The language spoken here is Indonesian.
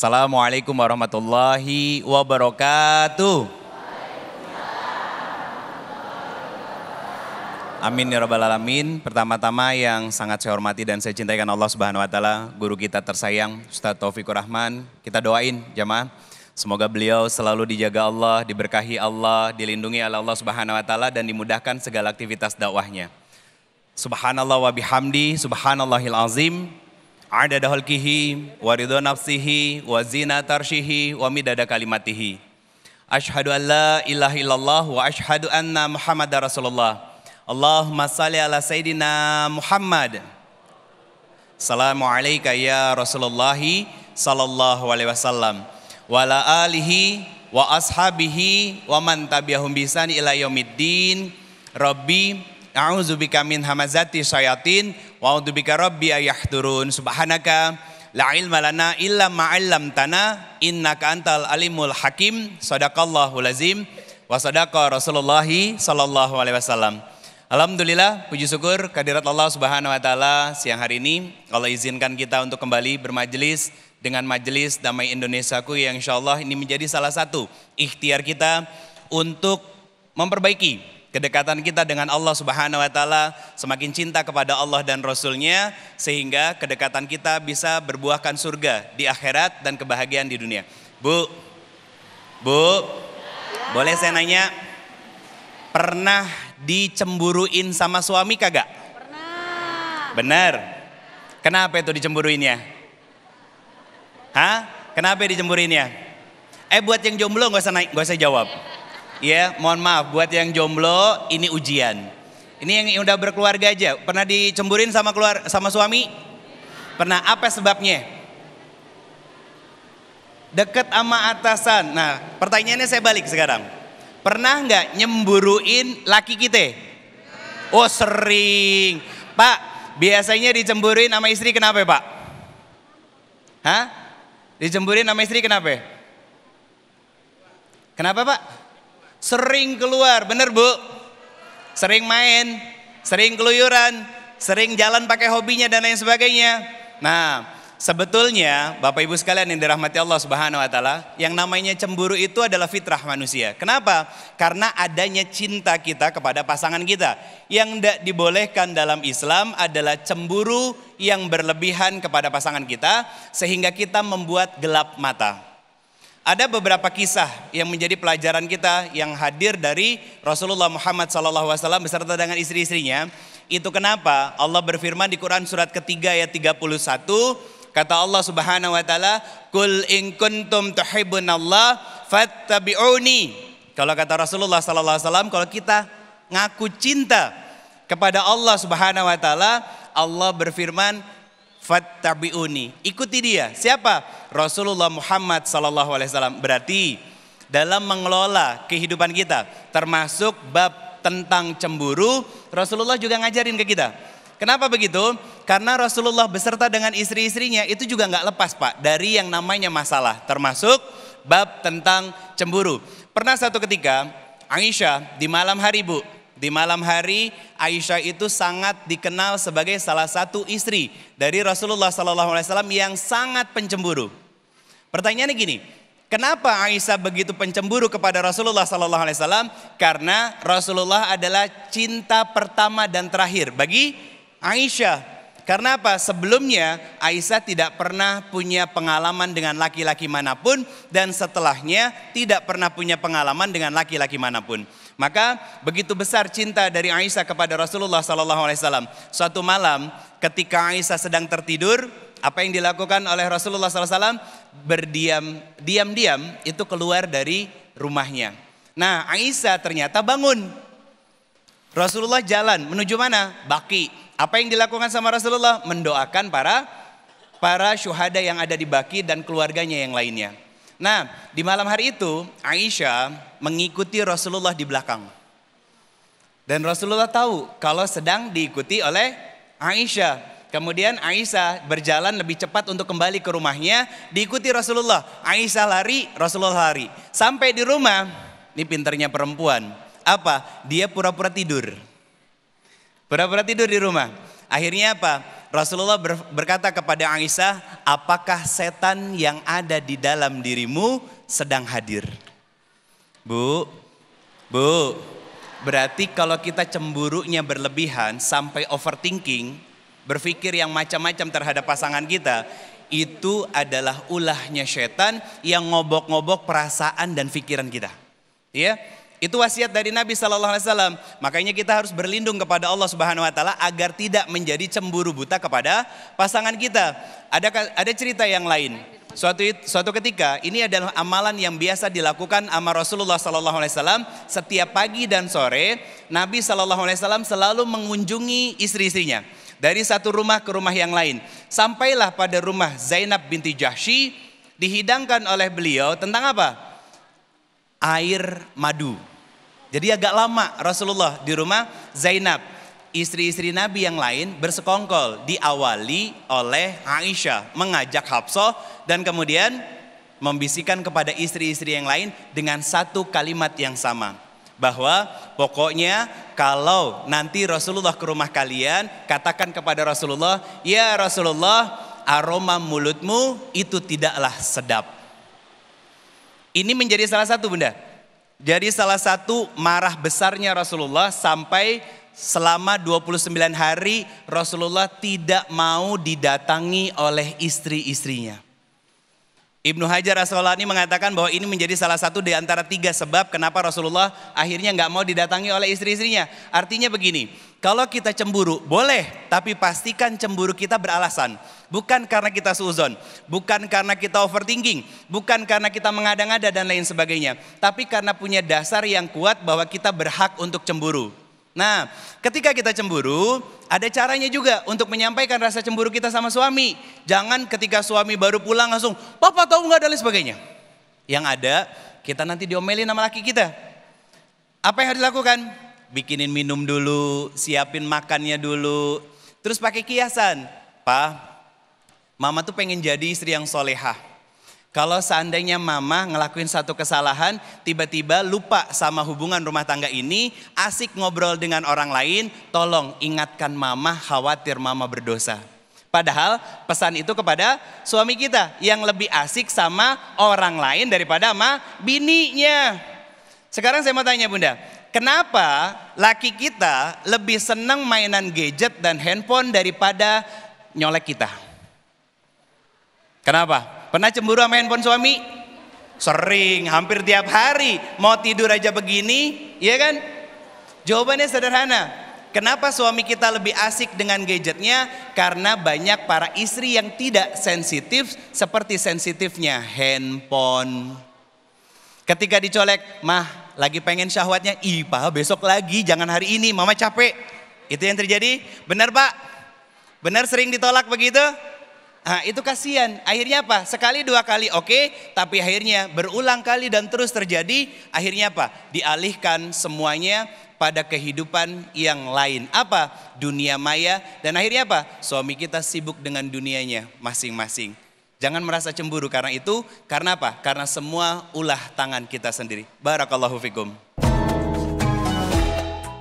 Assalamualaikum warahmatullahi wabarakatuh. Amin ya rabbal alamin. Pertama-tama yang sangat saya hormati dan saya cintai Allah Subhanahu wa taala, guru kita tersayang Ustadz Taufikur Rahman. Kita doain jamaah, semoga beliau selalu dijaga Allah, diberkahi Allah, dilindungi oleh Allah Subhanahu wa taala dan dimudahkan segala aktivitas dakwahnya. Subhanallah wa bihamdi, subhanallahil azim, adada khalqihi wa ridha nafsihi wa zinata arsyihi wa midada kalimatihi. Asyhadu an la ilaha illallah wa asyhadu anna Muhammadar Rasulullah. Allahumma salli ala Sayyidina Muhammad. Assalamualaikum ya Rasulullah sallallahu alaihi wasallam wa ala alihi wa ashabihi wa man tabi'ahum bi ihsan ila yaumiddin. Rabbi a'udzubika min hamazati syayatin wa a'udzubika rabbi ayahdurun. Subhanaka la ilma lana illa ma 'allamtana innaka antal alimul hakim. Shadaqallahul azim wa shadaqa Rasulullah sallallahu alaihi wasallam. Alhamdulillah, puji syukur kehadirat Allah Subhanahu wa taala. Siang hari ini Allah izinkan kita untuk kembali bermajelis dengan Majelis Damai Indonesiaku yang insyaallah ini menjadi salah satu ikhtiar kita untuk memperbaiki kedekatan kita dengan Allah Subhanahu wa taala, semakin cinta kepada Allah dan Rasulnya, sehingga kedekatan kita bisa berbuahkan surga di akhirat dan kebahagiaan di dunia. Bu, boleh saya nanya, pernah dicemburuin sama suami kagak? Pernah. Benar. Kenapa itu dicemburuinnya? Hah? Kenapa dicemburuinnya? Buat yang jomblo gak usah jawab. Ya, mohon maaf, buat yang jomblo ini ujian. Ini yang udah berkeluarga aja. Pernah dicemburuin sama suami? Pernah. Apa sebabnya? Deket sama atasan. Nah, pertanyaannya saya balik sekarang. Pernah nggak nyemburuin laki kita? Oh sering. Pak, biasanya dicemburuin sama istri kenapa Pak? Hah? Dicemburuin sama istri kenapa? Kenapa Pak? Sering keluar, bener Bu? Sering main, sering keluyuran, sering jalan pakai hobinya dan lain sebagainya. Nah, sebetulnya Bapak Ibu sekalian yang dirahmati Allah Subhanahu wa taala, yang namanya cemburu itu adalah fitrah manusia. Kenapa? Karena adanya cinta kita kepada pasangan kita. Yang tidak dibolehkan dalam Islam adalah cemburu yang berlebihan kepada pasangan kita sehingga kita membuat gelap mata. Ada beberapa kisah yang menjadi pelajaran kita yang hadir dari Rasulullah Muhammad SAW beserta dengan istri-istrinya. Itu kenapa Allah berfirman di Quran surat ketiga ayat 31. Kata Allah Subhanahu wa taala, "Qul in kuntum tuhibbunallah fattabi'uni." Kalau kata Rasulullah sallallahu alaihi wasallam, kalau kita ngaku cinta kepada Allah Subhanahu wa taala, Allah berfirman, "Fattabi'uni." Ikuti dia. Siapa? Rasulullah Muhammad sallallahu alaihi wasallam. Berarti dalam mengelola kehidupan kita, termasuk bab tentang cemburu, Rasulullah juga ngajarin ke kita. Kenapa begitu? Karena Rasulullah beserta dengan istri-istrinya itu juga nggak lepas Pak dari yang namanya masalah, termasuk bab tentang cemburu. Pernah satu ketika Aisyah di malam hari Bu, di malam hari Aisyah itu sangat dikenal sebagai salah satu istri dari Rasulullah SAW yang sangat pencemburu. Pertanyaannya gini, kenapa Aisyah begitu pencemburu kepada Rasulullah SAW? Karena Rasulullah adalah cinta pertama dan terakhir bagi Aisyah. Karena apa? Sebelumnya Aisyah tidak pernah punya pengalaman dengan laki-laki manapun dan setelahnya tidak pernah punya pengalaman dengan laki-laki manapun. Maka begitu besar cinta dari Aisyah kepada Rasulullah SAW. Suatu malam ketika Aisyah sedang tertidur, apa yang dilakukan oleh Rasulullah SAW? Diam-diam itu keluar dari rumahnya. Nah, Aisyah ternyata bangun. Rasulullah jalan menuju mana? Baqi. Apa yang dilakukan sama Rasulullah? Mendoakan para syuhada yang ada di Baqi dan keluarganya yang lainnya. Nah, di malam hari itu Aisyah mengikuti Rasulullah di belakang. Dan Rasulullah tahu kalau sedang diikuti oleh Aisyah. Kemudian Aisyah berjalan lebih cepat untuk kembali ke rumahnya, diikuti Rasulullah. Aisyah lari, Rasulullah lari. Sampai di rumah, ini pinternya perempuan. Apa? Dia pura-pura tidur. Pura-pura tidur di rumah. Akhirnya apa? Rasulullah berkata kepada Aisyah, apakah setan yang ada di dalam dirimu sedang hadir? Bu, berarti kalau kita cemburunya berlebihan sampai overthinking, berpikir yang macam-macam terhadap pasangan kita, itu adalah ulahnya setan yang ngobok-ngobok perasaan dan pikiran kita. Ya, itu wasiat dari Nabi SAW. Makanya kita harus berlindung kepada Allah Subhanahu Wa Taala agar tidak menjadi cemburu buta kepada pasangan kita. Ada cerita yang lain. Suatu ketika, ini adalah amalan yang biasa dilakukan sama Rasulullah SAW. Setiap pagi dan sore, Nabi SAW selalu mengunjungi istri-istrinya dari satu rumah ke rumah yang lain. Sampailah pada rumah Zainab binti Jahsy, dihidangkan oleh beliau tentang apa? Air madu. Jadi agak lama Rasulullah di rumah Zainab. Istri-istri Nabi yang lain bersekongkol, diawali oleh Aisyah mengajak Hafsah dan kemudian membisikkan kepada istri-istri yang lain dengan satu kalimat yang sama. Bahwa pokoknya kalau nanti Rasulullah ke rumah kalian, katakan kepada Rasulullah, ya Rasulullah, aroma mulutmu itu tidaklah sedap. Ini menjadi salah satu, Bunda. Jadi salah satu marah besarnya Rasulullah sampai selama 29 hari Rasulullah tidak mau didatangi oleh istri-istrinya. Ibnu Hajar Asqalani mengatakan bahwa ini menjadi salah satu di antara 3 sebab kenapa Rasulullah akhirnya nggak mau didatangi oleh istri-istrinya. Artinya begini, kalau kita cemburu boleh, tapi pastikan cemburu kita beralasan. Bukan karena kita suuzon, bukan karena kita overthinking, bukan karena kita mengada-ngada dan lain sebagainya. Tapi karena punya dasar yang kuat bahwa kita berhak untuk cemburu. Nah, ketika kita cemburu, ada caranya juga untuk menyampaikan rasa cemburu kita sama suami. Jangan ketika suami baru pulang langsung, papa tahu nggak dan lain sebagainya. Yang ada, kita nanti diomelin sama laki kita. Apa yang harus dilakukan? Bikinin minum dulu, siapin makannya dulu. Terus pakai kiasan. Pa, mama tuh pengen jadi istri yang solehah. Kalau seandainya mama ngelakuin satu kesalahan, tiba-tiba lupa sama hubungan rumah tangga ini, asik ngobrol dengan orang lain, tolong ingatkan mama, khawatir mama berdosa. Padahal pesan itu kepada suami kita yang lebih asik sama orang lain daripada sama bininya. Sekarang saya mau tanya Bunda, kenapa laki kita lebih senang mainan gadget dan handphone daripada nyolek kita? Kenapa? Pernah cemburu sama handphone suami? Sering, hampir tiap hari. Mau tidur aja begini, ya kan? Jawabannya sederhana. Kenapa suami kita lebih asik dengan gadgetnya? Karena banyak para istri yang tidak sensitif seperti sensitifnya handphone. Ketika dicolek, mah lagi pengen syahwatnya, ih pa besok lagi, jangan hari ini, mama capek. Itu yang terjadi? Benar Pak? Benar sering ditolak begitu? Nah, itu kasihan. Akhirnya apa? Sekali 2 kali oke, tapi akhirnya berulang kali dan terus terjadi. Akhirnya apa? Dialihkan semuanya pada kehidupan yang lain. Apa? Dunia maya. Dan akhirnya apa? Suami kita sibuk dengan dunianya masing-masing. Jangan merasa cemburu karena itu. Karena apa? Karena semua ulah tangan kita sendiri. Barakallahu fikum.